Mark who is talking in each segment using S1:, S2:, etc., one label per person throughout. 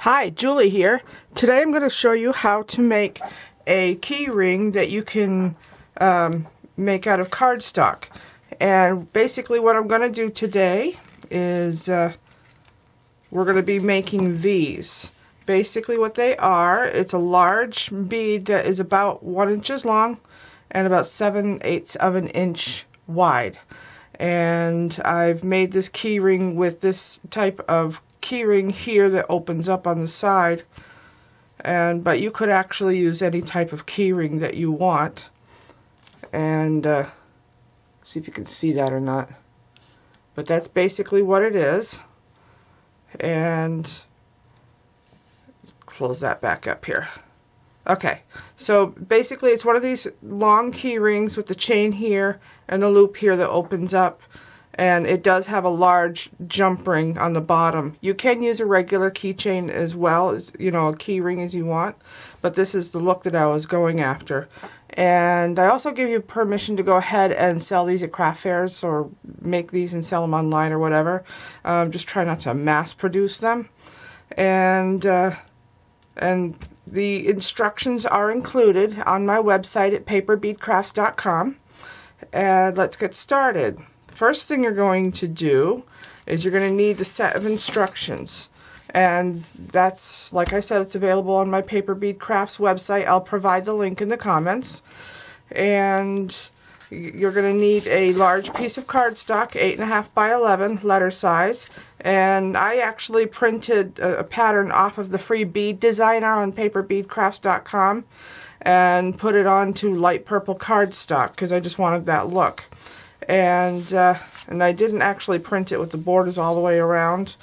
S1: Hi, Julie here. Today I'm going to show you how to make a key ring that you can make out of cardstock. And basically what I'm going to do today is we're going to be making these. Basically what they are, it's a large bead that is about 1 inch long and about 7/8 of an inch wide. And I've made this key ring with this type of key ring here that opens up on the side, but you could actually use any type of key ring that you want. And see if you can see that or not, but that's basically what it is. And let's close that back up here. Okay, so basically it's one of these long key rings with the chain here and the loop here that opens up, and it does have a large jump ring on the bottom. You can use a regular keychain as well, as a key ring as you want, but this is the look that I was going after. And I also give you permission to go ahead and sell these at craft fairs or make these and sell them online or whatever. Just try not to mass produce them. And the instructions are included on my website at paperbeadcrafts.com. And let's get started. First thing you're going to do is you're going to need the set of instructions. And that's, like I said, it's available on my Paper Bead Crafts website. I'll provide the link in the comments. And you're going to need a large piece of cardstock, 8.5 by 11 letter size. And I actually printed a pattern off of the free bead designer on paperbeadcrafts.com and put it onto light purple cardstock because I just wanted that look. And I didn't actually print it with the borders all the way around,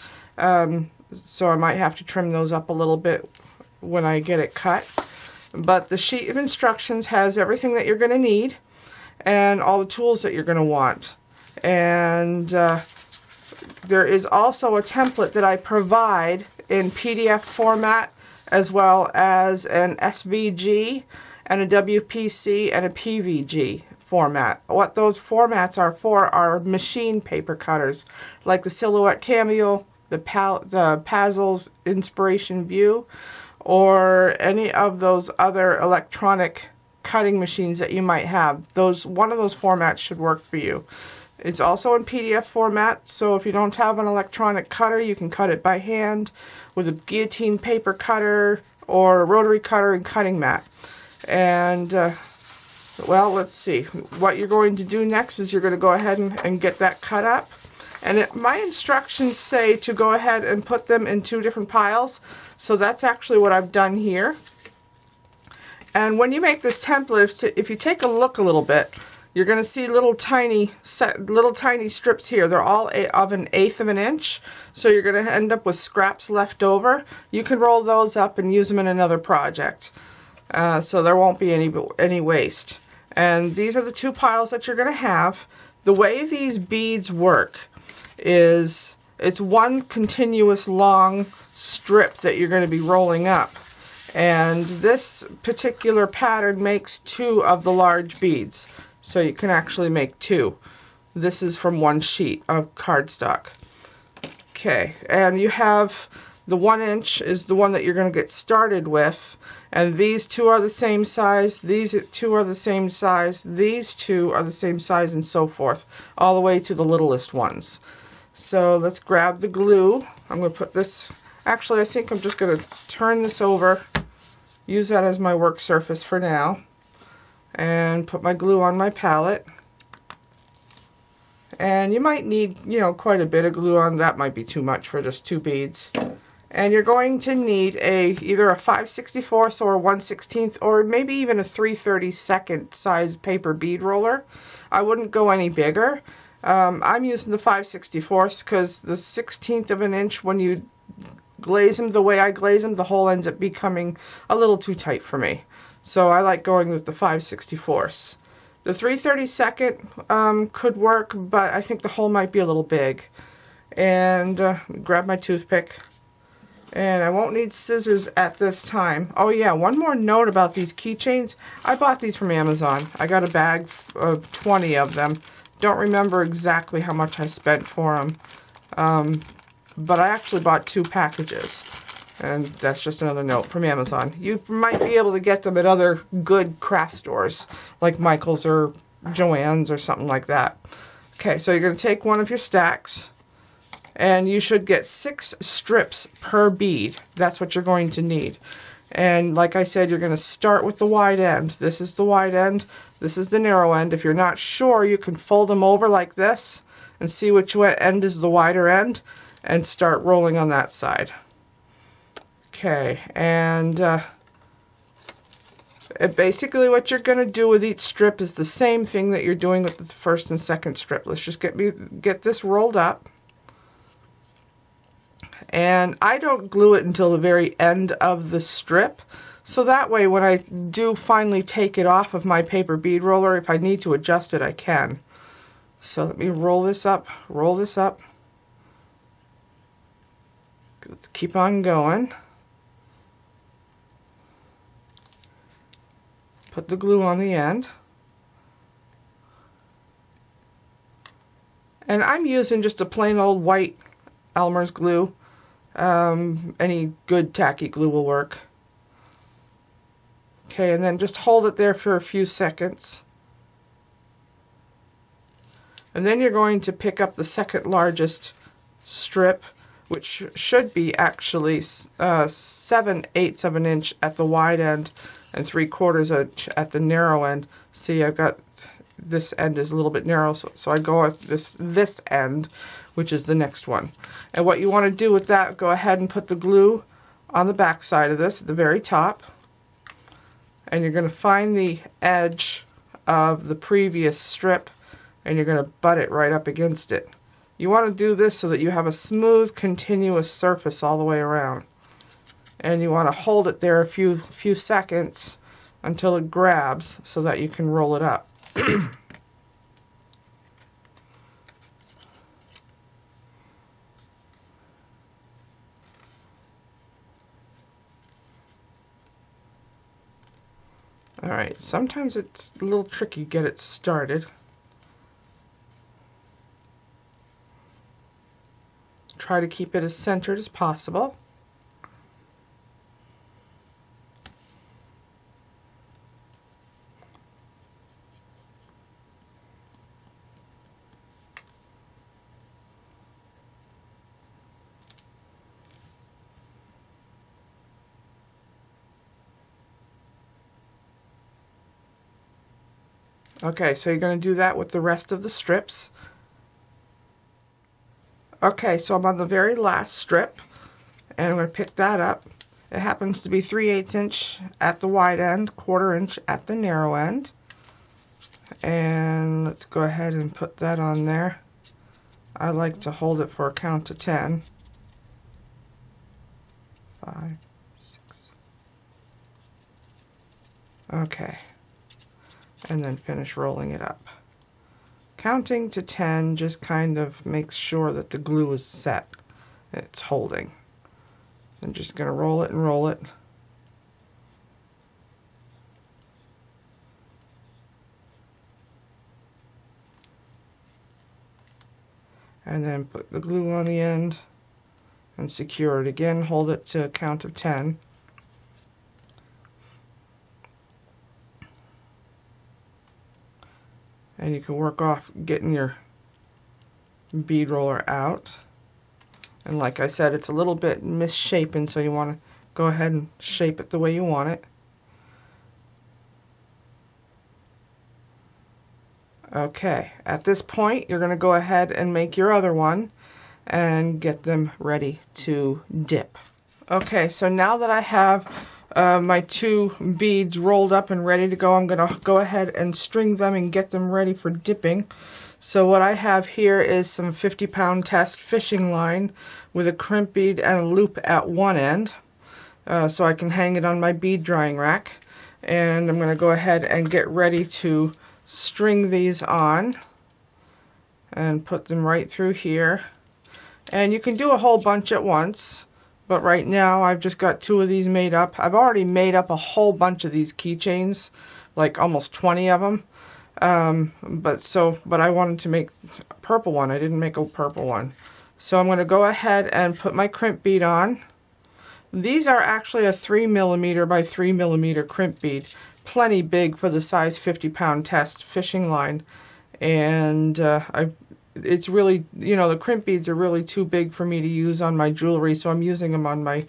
S1: so I might have to trim those up a little bit when I get it cut. But the sheet of instructions has everything that you're going to need and all the tools that you're going to want. And there is also a template that I provide in PDF format, as well as an SVG and a WPC and a PVG format. What those formats are for are machine paper cutters, like the Silhouette Cameo, the Pazzles Inspiration View, or any of those other electronic cutting machines that you might have. One of those formats should work for you. It's also in PDF format, so if you don't have an electronic cutter, you can cut it by hand with a guillotine paper cutter or a rotary cutter and cutting mat. And well, let's see. What you're going to do next is you're going to go ahead and get that cut up. And my instructions say to go ahead and put them in 2 different piles. So that's actually what I've done here. And when you make this template, if you take a look a little bit, you're going to see little tiny strips here. They're all of 1/8 of an inch. So you're going to end up with scraps left over. You can roll those up and use them in another project. So there won't be any waste. And these are the 2 piles that you're going to have. The way these beads work is it's one continuous long strip that you're going to be rolling up. And this particular pattern makes 2 of the large beads. So you can actually make 2. This is from 1 sheet of cardstock. Okay, and you have the 1 inch is the one that you're going to get started with. And these 2 are the same size, these 2 are the same size, these 2 are the same size, and so forth, all the way to the littlest ones. So let's grab the glue. I'm going to put this, actually I think I'm just going to turn this over, use that as my work surface for now, and put my glue on my palette. And you might need, quite a bit of glue on. That might be too much for just 2 beads. And you're going to need either a 5/64 or a 1/16 or maybe even a 3/32 size paper bead roller. I wouldn't go any bigger. I'm using the 5/64 because the 1/16 of an inch, when you glaze them the way I glaze them, the hole ends up becoming a little too tight for me. So I like going with the 5/64. The 3/32 could work, but I think the hole might be a little big. And grab my toothpick. And I won't need scissors at this time. Oh yeah, one more note about these keychains. I bought these from Amazon. I got a bag of 20 of them. Don't remember exactly how much I spent for them. But I actually bought 2 packages. And that's just another note from Amazon. You might be able to get them at other good craft stores, like Michael's or Joann's or something like that. Okay, so you're going to take one of your stacks, and you should get 6 strips per bead. That's what you're going to need. And like I said, you're going to start with the wide end. This is the wide end. This is the narrow end. If you're not sure, you can fold them over like this and see which end is the wider end and start rolling on that side. Okay, and basically what you're going to do with each strip is the same thing that you're doing with the first and second strip. Let's just get this rolled up. And I don't glue it until the very end of the strip, so that way when I do finally take it off of my paper bead roller, if I need to adjust it, I can. So let me roll this up, roll this up. Let's keep on going. Put the glue on the end. And I'm using just a plain old white Elmer's glue. Any good tacky glue will work. Okay, and then just hold it there for a few seconds. And then you're going to pick up the second largest strip, which should be actually 7/8 of an inch at the wide end and 3/4 inch at the narrow end. See, I've got this end is a little bit narrow, so I go with this end, which is the next one. And what you want to do with that, go ahead and put the glue on the back side of this at the very top, and you're going to find the edge of the previous strip and you're going to butt it right up against it. You want to do this so that you have a smooth, continuous surface all the way around. And you want to hold it there a few seconds until it grabs so that you can roll it up. Alright, sometimes it's a little tricky to get it started. Try to keep it as centered as possible. Okay, so you're going to do that with the rest of the strips. Okay, so I'm on the very last strip, and I'm going to pick that up. It happens to be 3/8 inch at the wide end, 1/4 inch at the narrow end. And let's go ahead and put that on there. I like to hold it for a count of 10. 5, 6. Okay. And then finish rolling it up. Counting to 10 just kind of makes sure that the glue is set and it's holding. I'm just going to roll it and roll it. And then put the glue on the end and secure it again. Hold it to a count of 10. And you can work off getting your bead roller out. And like I said, it's a little bit misshapen, so you want to go ahead and shape it the way you want it. Okay, at this point you're going to go ahead and make your other one and get them ready to dip. Okay, so now that I have my 2 beads rolled up and ready to go, I'm going to go ahead and string them and get them ready for dipping. So what I have here is some 50-pound test fishing line with a crimp bead and a loop at one end, so I can hang it on my bead drying rack. And I'm going to go ahead and get ready to string these on and put them right through here. And you can do a whole bunch at once, but right now I've just got 2 of these made up. I've already made up a whole bunch of these keychains, like almost 20 of them. But I wanted to make a purple one. I didn't make a purple one. So I'm going to go ahead and put my crimp bead on. These are actually a 3mm by 3mm crimp bead, plenty big for the size 50-pound test fishing line. And it's really, you know, the crimp beads are really too big for me to use on my jewelry, so I'm using them on my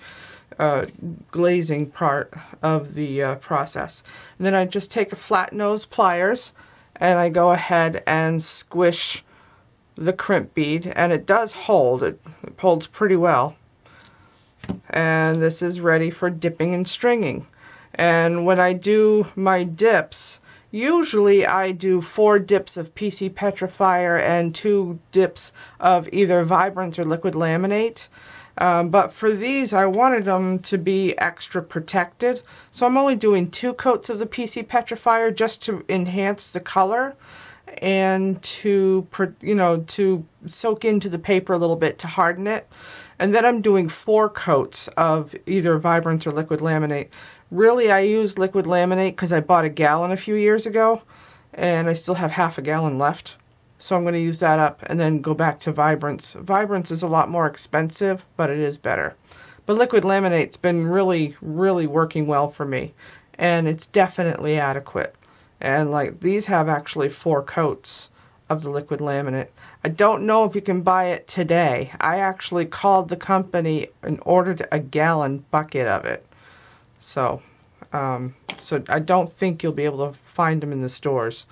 S1: glazing part of the process. And then I just take a flat nose pliers and I go ahead and squish the crimp bead, and it does hold. It holds pretty well. And this is ready for dipping and stringing. And when I do my dips, usually I do 4 dips of PC Petrifier and 2 dips of either Vibrance or liquid laminate. But for these, I wanted them to be extra protected, so I'm only doing 2 coats of the PC Petrifier just to enhance the color and to, you know, to soak into the paper a little bit to harden it. And then I'm doing 4 coats of either Vibrance or liquid laminate. Really, I use liquid laminate because I bought a gallon a few years ago, and I still have half a gallon left. So I'm going to use that up and then go back to Vibrance. Vibrance is a lot more expensive, but it is better. But liquid laminate's been really, really working well for me, and it's definitely adequate. And like these have actually 4 coats of the liquid laminate. I don't know if you can buy it today. I actually called the company and ordered a gallon bucket of it. So I don't think you'll be able to find them in the stores.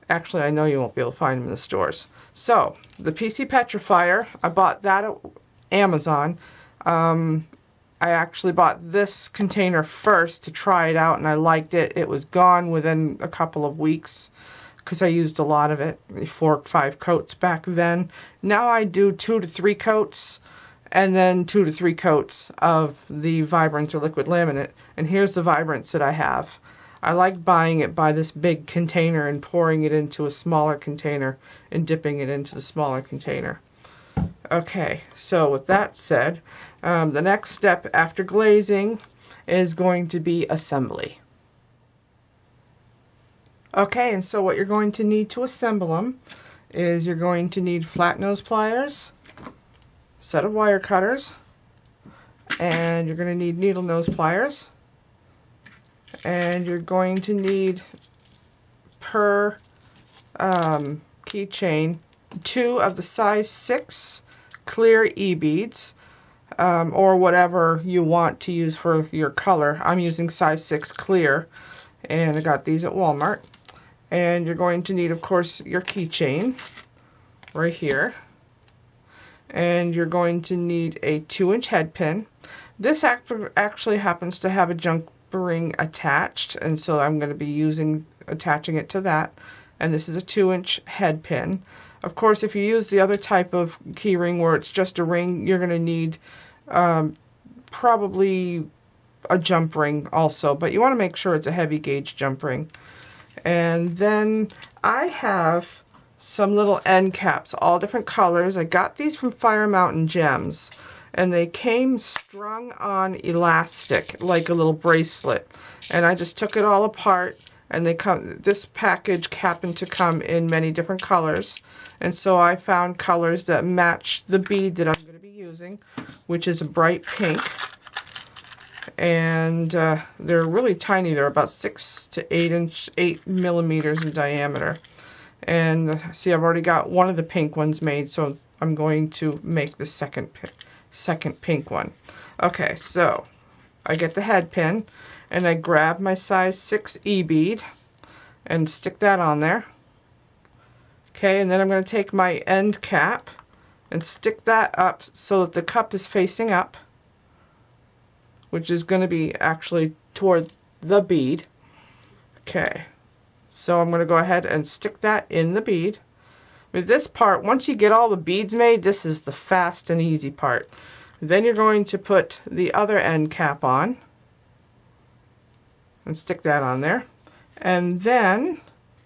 S1: Actually, I know you won't be able to find them in the stores. So, the PC Petrifier, I bought that at Amazon. I actually bought this container first to try it out, and I liked it. It was gone within a couple of weeks because I used a lot of it, 4 or 5 coats back then. Now I do 2 to 3 coats, and then 2 to 3 coats of the Vibrance or liquid laminate. And here's the Vibrance that I have. I like buying it by this big container and pouring it into a smaller container and dipping it into the smaller container. Okay, so with that said, the next step after glazing is going to be assembly. Okay, and so what you're going to need to assemble them is you're going to need flat nose pliers, a set of wire cutters, and you're going to need needle nose pliers. And you're going to need, per keychain, 2 of the size 6 clear e-beads, or whatever you want to use for your color. I'm using size 6 clear, and I got these at Walmart. And you're going to need, of course, your keychain right here. And you're going to need a 2-inch head pin. This actually happens to have a junk ring attached, and so I'm going to be attaching it to that. And this is a 2-inch head pin. Of course, if you use the other type of key ring where it's just a ring, you're going to need probably a jump ring also, but you want to make sure it's a heavy gauge jump ring. And then I have some little end caps, all different colors. I got these from Fire Mountain Gems, and they came strung on elastic like a little bracelet. And I just took it all apart, and this package happened to come in many different colors. And so I found colors that match the bead that I'm going to be using, which is a bright pink. And they're really tiny. They're about 6 to 8 millimeters in diameter. And see, I've already got one of the pink ones made, so I'm going to make the second pink one. Okay, so I get the head pin, and I grab my size 6 e-bead and stick that on there. Okay, and then I'm going to take my end cap and stick that up so that the cup is facing up, which is going to be actually toward the bead. Okay, so I'm going to go ahead and stick that in the bead. With this part, once you get all the beads made, this is the fast and easy part. Then you're going to put the other end cap on and stick that on there. And then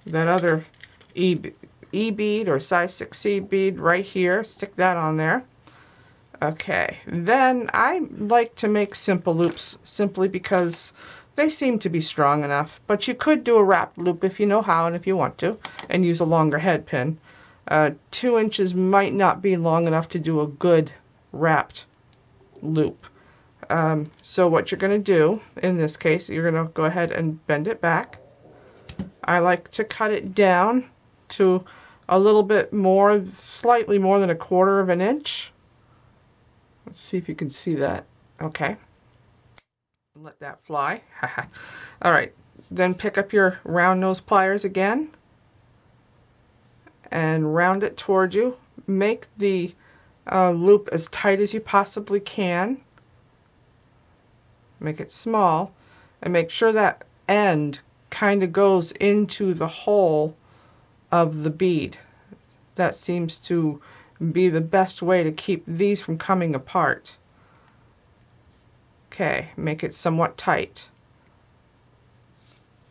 S1: that other E-bead or size 6 E-bead right here, stick that on there. Okay, then I like to make simple loops simply because they seem to be strong enough, but you could do a wrapped loop if you know how and if you want to, and use a longer head pin. 2 inches might not be long enough to do a good wrapped loop. So what you're going to do in this case, you're going to go ahead and bend it back. I like to cut it down to a little bit more, slightly more than 1/4 of an inch. Let's see if you can see that. Okay. Let that fly. All right. Then pick up your round nose pliers again and round it toward you. Make the loop as tight as you possibly can. Make it small and make sure that end kind of goes into the hole of the bead. That seems to be the best way to keep these from coming apart. Okay, make it somewhat tight.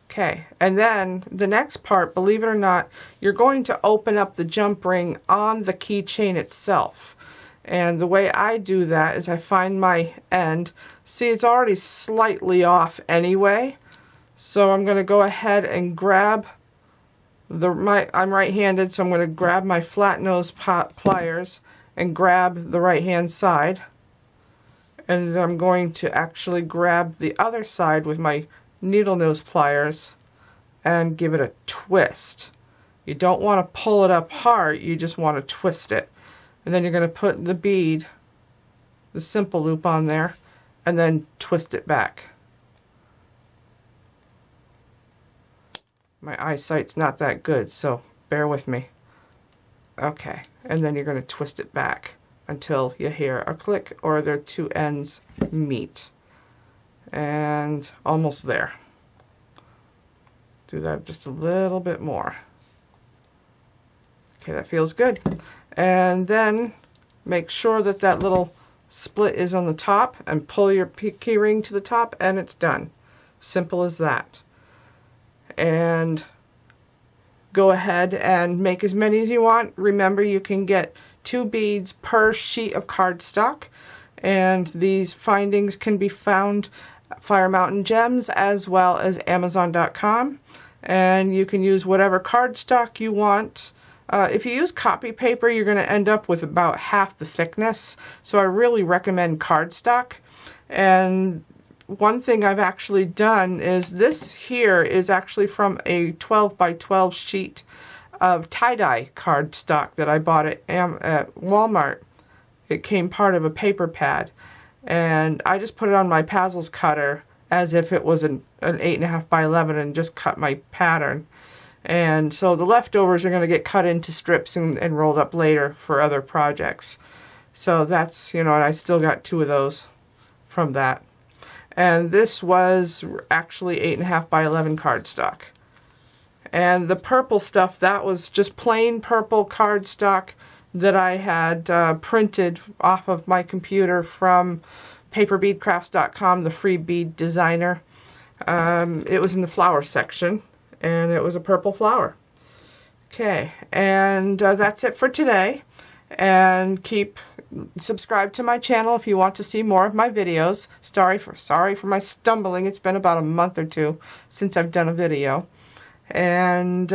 S1: Okay, and then the next part, believe it or not, you're going to open up the jump ring on the keychain itself. And the way I do that is I find my end. See, it's already slightly off anyway. So I'm going to go ahead and grab I'm right-handed, so I'm going to grab my flat nose pliers and grab the right-hand side. And then I'm going to actually grab the other side with my needle nose pliers and give it a twist. You don't want to pull it up hard, you just want to twist it. And then you're going to put the bead, the simple loop on there, and then twist it back. My eyesight's not that good, so bear with me. Okay, and then you're going to twist it back until you hear a click or their two ends meet. And almost there. Do that just a little bit more. Okay, that feels good. And then make sure that that little split is on the top and pull your key ring to the top and it's done. Simple as that. And go ahead and make as many as you want. Remember, you can get 2 beads per sheet of cardstock, and these findings can be found at Fire Mountain Gems as well as Amazon.com, and you can use whatever cardstock you want. If you use copy paper, you're going to end up with about half the thickness, so I really recommend cardstock. And one thing I've actually done is this here is actually from a 12 by 12 sheet of tie-dye cardstock that I bought at Walmart. It came part of a paper pad, and I just put it on my Pazzles cutter as if it was an 8.5 by 11 and just cut my pattern. And so the leftovers are going to get cut into strips and rolled up later for other projects. So that's, and I still got 2 of those from that. And this was actually 8.5 by 11 cardstock. And the purple stuff, that was just plain purple cardstock that I had printed off of my computer from paperbeadcrafts.com, the free bead designer. It was in the flower section, and it was a purple flower. Okay, and that's it for today. And subscribe to my channel if you want to see more of my videos. Sorry for my stumbling. It's been about a month or 2 since I've done a video. And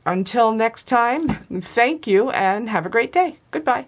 S1: until next time, thank you and have a great day. Goodbye.